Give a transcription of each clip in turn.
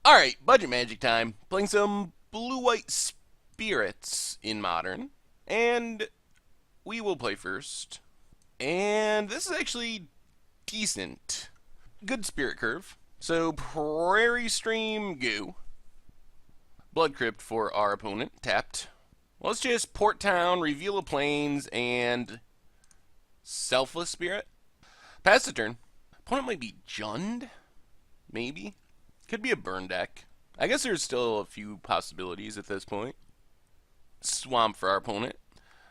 Alright, budget magic time. Playing some blue-white spirits in Modern. And we will play first. And this is actually decent. Good spirit curve. So, Prairie Stream Goo. Blood Crypt for our opponent, tapped. Let's just Port Town, Reveal of Plains, and Selfless Spirit. Pass the turn. Opponent might be Jund? Maybe? Could be a burn deck. I guess there's still a few possibilities at this point. Swamp for our opponent.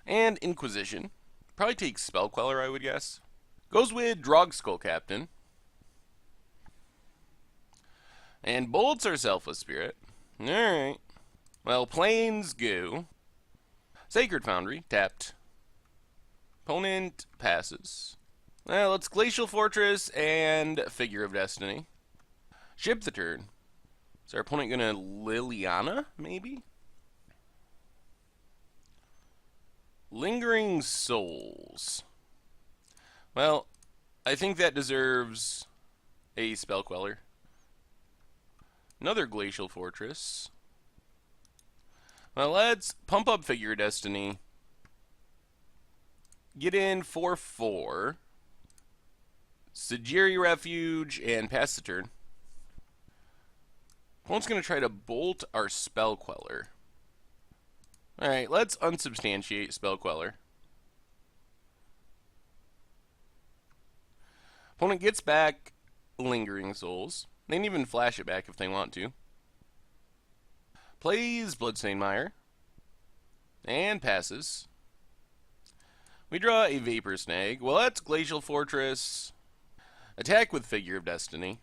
And Inquisition. Probably takes Spell Queller, I would guess. Goes with Drog Skull Captain. And bolts our Selfless Spirit. Alright. Well, Plains Goo. Sacred Foundry, tapped. Opponent passes. Well, let's Glacial Fortress and Figure of Destiny. Ship the turn. Is our opponent gonna Liliana, maybe? Lingering Souls. Well, I think that deserves a Spell Queller. Another Glacial Fortress. Well, let's pump up Figure of Destiny. Get in 4/4. Sajiri Refuge and pass the turn. Opponent's going to try to bolt our Spell Queller. Alright, let's unsubstantiate Spell Queller. Opponent gets back Lingering Souls. They can even flash it back if they want to. Plays Bloodstained Mire. And passes. We draw a Vapor Snag. Well, that's Glacial Fortress. Attack with Figure of Destiny.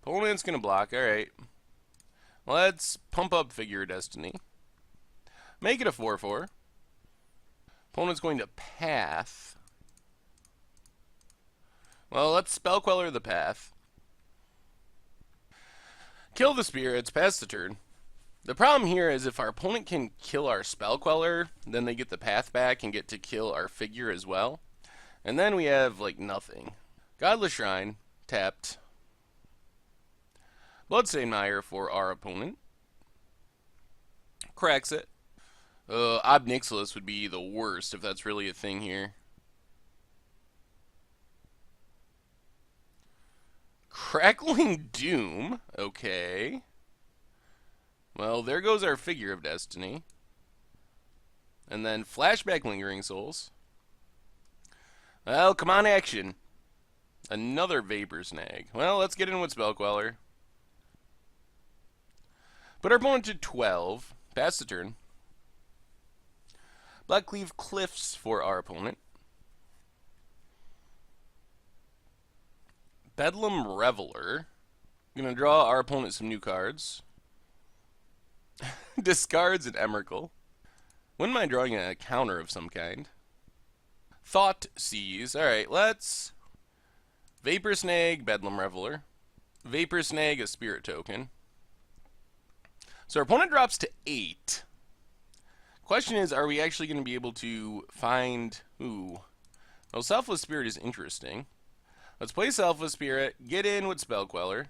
Opponent's going to block. Alright. Let's pump up Figure of Destiny. Make it a 4/4. Opponent's going to Path. Well, let's Spell Queller the Path. Kill the spirits, pass the turn. The problem here is if our opponent can kill our Spell Queller, then they get the Path back and get to kill our figure as well. And then we have, like, nothing. Godless Shrine, tapped. Bloodstained Mire for our opponent. Cracks it. Ob Nixilis would be the worst if that's really a thing here. Crackling Doom. Okay. Well, there goes our Figure of Destiny. And then Flashback Lingering Souls. Well, come on, action. Another Vapor Snag. Well, let's get in with Spell Queller. Put our opponent to 12. Pass the turn. Blackcleave Cliffs for our opponent. Bedlam Reveler. Gonna draw our opponent some new cards. Discards an Emrakul. Wouldn't mind drawing a counter of some kind. Thought Seize. Alright, let's Vapor Snag, Bedlam Reveler. Vapor Snag, a Spirit Token. So our opponent drops to 8. Question is, are we actually going to be able to find... Ooh. Well, Selfless Spirit is interesting. Let's play Selfless Spirit, get in with Spell Queller.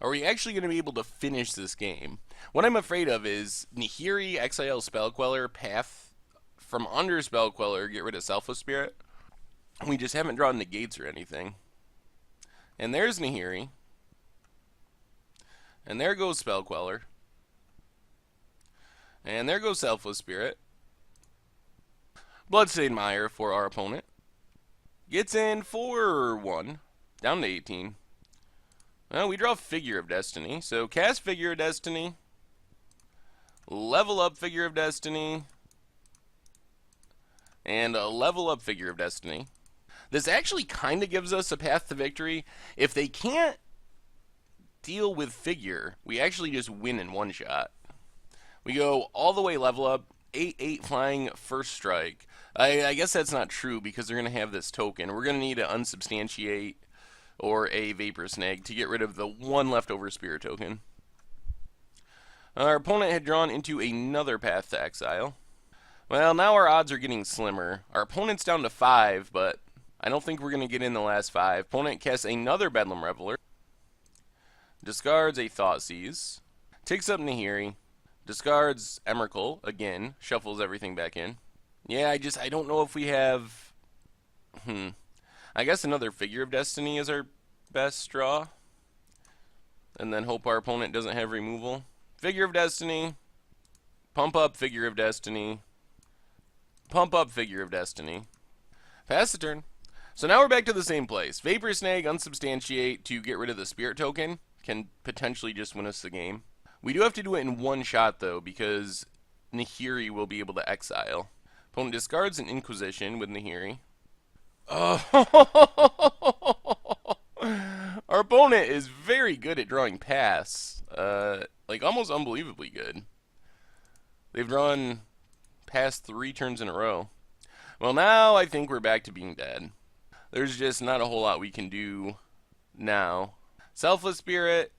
Are we actually going to be able to finish this game? What I'm afraid of is Nahiri, exile Spell Queller, Path from under Spell Queller, get rid of Selfless Spirit. We just haven't drawn negates or anything. And there's Nahiri. And there goes Spell Queller. And there goes Selfless Spirit. Bloodstained Mire for our opponent. Gets in 4/1. Down to 18. Well, we draw Figure of Destiny. So cast Figure of Destiny. Level up Figure of Destiny. And a level up Figure of Destiny. This actually kind of gives us a path to victory. If they can't deal with Figure, we actually just win in one shot. We go all the way level up, 8/8 flying first strike. I guess that's not true because they're going to have this token. We're going to need to unsubstantiate or a Vapor Snag to get rid of the one leftover Spirit token. Our opponent had drawn into another path to exile. Well, now our odds are getting slimmer. Our opponent's down to 5, but I don't think we're going to get in the last 5. Opponent casts another Bedlam Reveler. discards a Thoughtseize, takes up Nahiri, discards Emrakul, again, shuffles everything back in. Yeah, I don't know if we have, I guess another Figure of Destiny is our best draw. And then hope our opponent doesn't have removal. Figure of Destiny, pump up Figure of Destiny, pump up Figure of Destiny. Pass the turn. So now we're back to the same place. Vapor Snag, Unsubstantiate to get rid of the Spirit token. Can potentially just win us the game. We do have to do it in one shot, though, because Nahiri will be able to exile. Opponent discards an Inquisition with Nahiri. Oh, our opponent is very good at drawing pass. Like, almost unbelievably good. They've drawn past 3 turns in a row. Well, now I think we're back to being dead. There's just not a whole lot we can do now. Selfless Spirit.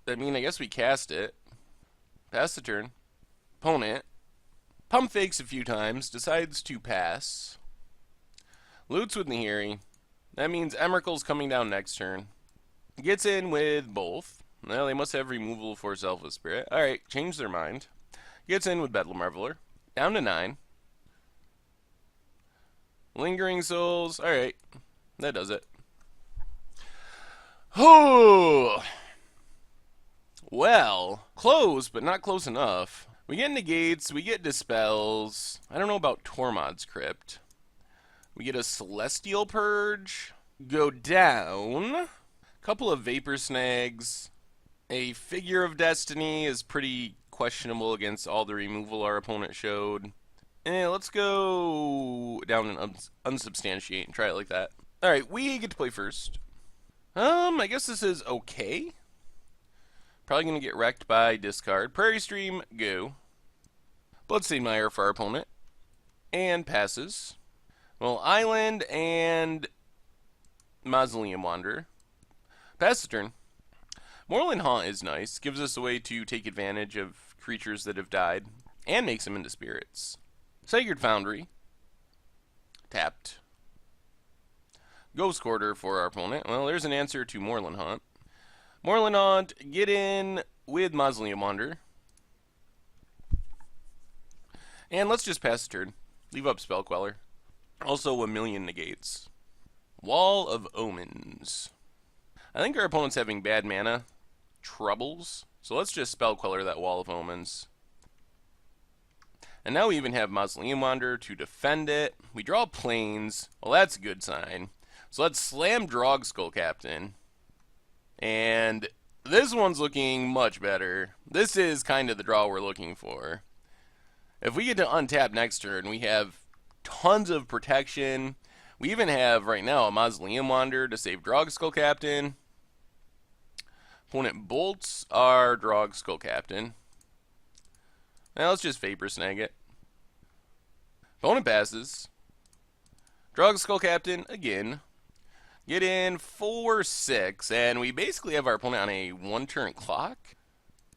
I mean, I guess we cast it. Pass the turn. Opponent pump fakes a few times, decides to pass. Loots with Nahiri. That means Emrakul's coming down next turn. Gets in with both. Well, they must have removal for Selfless Spirit. Alright, change their mind. Gets in with Bedlam Reveler. Down to 9. Lingering Souls. Alright, that does it. Oh! Well, close, but not close enough. We get Negates, we get Dispels. I don't know about Tormod's Crypt. We get a Celestial Purge. Go down. Couple of Vapor Snags. A Figure of Destiny is pretty questionable against all the removal our opponent showed. Let's go down and unsubstantiate and try it like that. Alright, we get to play first. I guess this is okay. Probably going to get wrecked by discard. Prairie Stream, go. Bloodstained Mire for our opponent. And passes. Well, Island and Mausoleum Wanderer. Pass the turn. Moorland Haunt is nice. Gives us a way to take advantage of creatures that have died. And makes them into spirits. Sacred Foundry. Tapped. Ghost Quarter for our opponent. Well, there's an answer to Moorland Haunt. Moorland Haunt, get in with Mausoleum Wanderer. And let's just pass the turn. Leave up Spell Queller. Also a million negates. Wall of Omens. I think our opponent's having bad mana troubles. So let's just Spell Queller that Wall of Omens. And now we even have Mausoleum Wanderer to defend it. We draw Plains. Well, that's a good sign. So let's slam Drog Skull Captain. And this one's looking much better. This is kind of the draw we're looking for. If we get to untap next turn, we have tons of protection. We even have, right now, a Mausoleum Wanderer to save Drog Skull Captain. Opponent bolts our Drog Skull Captain. Now let's just Vapor Snag it. Opponent passes. Drog Skull Captain again. Get in 4-6, and we basically have our opponent on a 1-turn clock.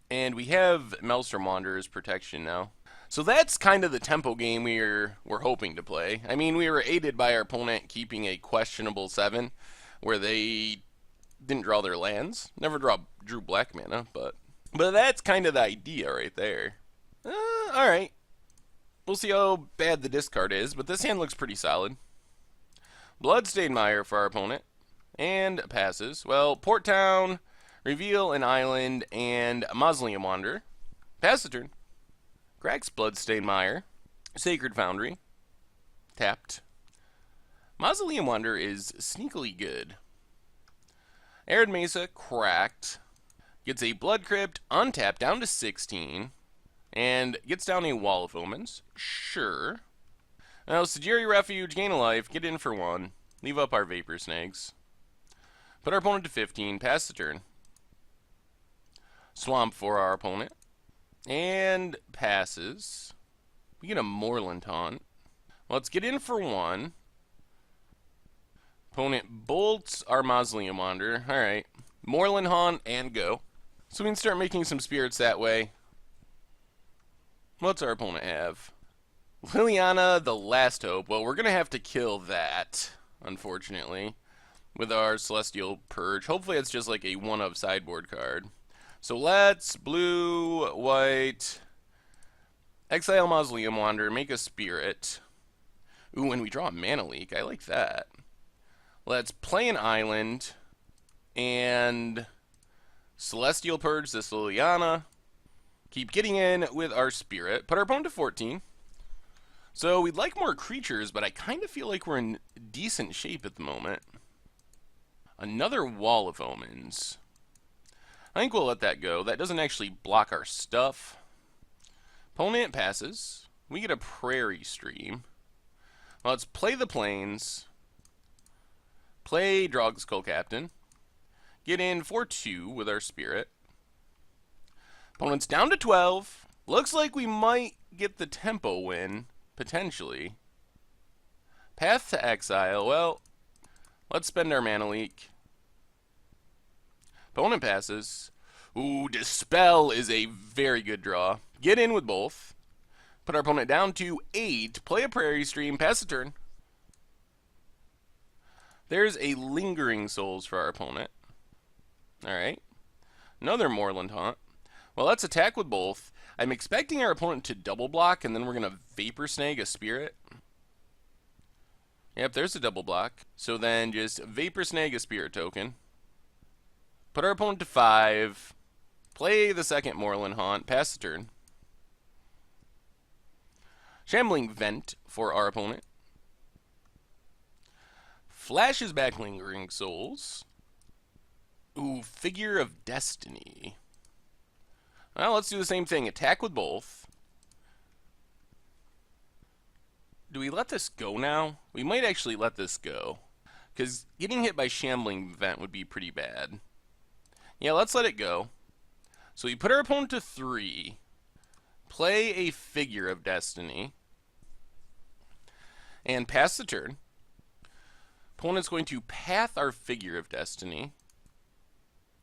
And we have Maelstrom Wanderer's protection now. So that's kind of the tempo game we're hoping to play. I mean, we were aided by our opponent keeping a questionable 7, where they didn't draw their lands. Never drew black mana, but that's kind of the idea right there. Alright. We'll see how bad the discard is, but this hand looks pretty solid. Bloodstained Mire for our opponent. And passes. Well, Port Town, reveal an island, and a Mausoleum Wanderer. Pass the turn. Cracks Bloodstained Mire. Sacred Foundry. Tapped. Mausoleum Wanderer is sneakily good. Arid Mesa, cracked. Gets a Blood Crypt, untapped, down to 16. And gets down a Wall of Omens. Sure. Now, Sajiri Refuge, gain a life, get in for 1. Leave up our Vapor Snags. Put our opponent to 15, pass the turn. Swamp for our opponent. And passes. We get a Moorland Haunt. Let's get in for 1. Opponent bolts our Mausoleum Wanderer. Alright. Moorland Haunt and go. So we can start making some spirits that way. What's our opponent have? Liliana, the Last Hope. Well, we're going to have to kill that, unfortunately. with our Celestial Purge. Hopefully it's just like a one-of sideboard card. So let's blue, white, exile Mausoleum Wanderer, make a spirit. Ooh, and we draw a mana leak. I like that. Let's play an island and Celestial Purge this Liliana. Keep getting in with our spirit. Put our opponent to 14. So we'd like more creatures, but I kind of feel like we're in decent shape at the moment. Another Wall of Omens. I think we'll let that go. That doesn't actually block our stuff. Opponent passes. We get a Prairie Stream. Well, let's play the Plains. Play Drog Skull Captain. Get in for 2 with our Spirit. Opponent's down to 12. Looks like we might get the tempo win, potentially. Path to Exile. Well, let's spend our mana leak. Opponent passes. Ooh, Dispel is a very good draw. Get in with both. Put our opponent down to 8. Play a Prairie Stream. Pass the turn. There's a Lingering Souls for our opponent. Alright. Another Moorland Haunt. Well, let's attack with both. I'm expecting our opponent to double block, and then we're going to Vapor Snag a Spirit. Yep, there's a double block. So then just Vapor Snag a Spirit token. Put our opponent to 5. Play the second Moorland Haunt. Pass the turn. Shambling Vent for our opponent. Flashes back Lingering Souls. Ooh, Figure of Destiny. Well, let's do the same thing. Attack with both. Do we let this go now? We might actually let this go. Because getting hit by Shambling Vent would be pretty bad. Yeah, let's let it go. So we put our opponent to 3. Play a Figure of Destiny. And pass the turn. Opponent's going to path our Figure of Destiny.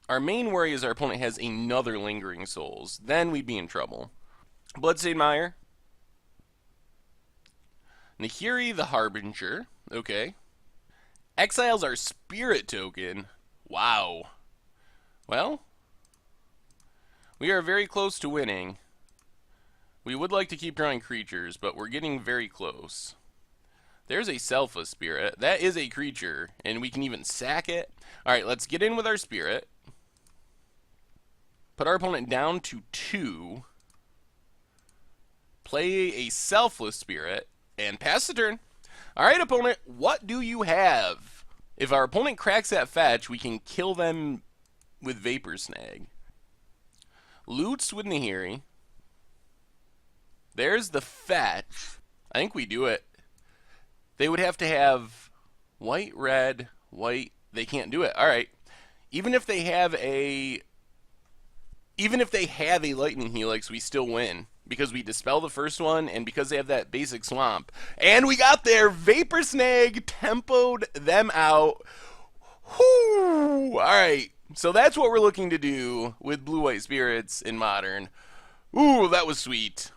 Our main worry is our opponent has another Lingering Souls. Then we'd be in trouble. Bloodstained Mire. Nahiri the Harbinger. Okay. Exiles our Spirit token. Wow. Well, we are very close to winning. We would like to keep drawing creatures, but we're getting very close. There's a Selfless Spirit. That is a creature, and we can even sack it. Alright, let's get in with our Spirit. Put our opponent down to 2. Play a Selfless Spirit, and pass the turn. Alright, opponent, what do you have? If our opponent cracks that fetch, we can kill them with Vapor Snag. Loots with Nahiri. There's the fetch. I think we do it. They would have to have white, red, white. They can't do it. All right. Even if they have a Lightning Helix, we still win because we dispel the first one and because they have that basic swamp. And we got there. Vapor Snag tempoed them out. Whoo! All right. So that's what we're looking to do with Blue-White Spirits in Modern. Ooh, that was sweet.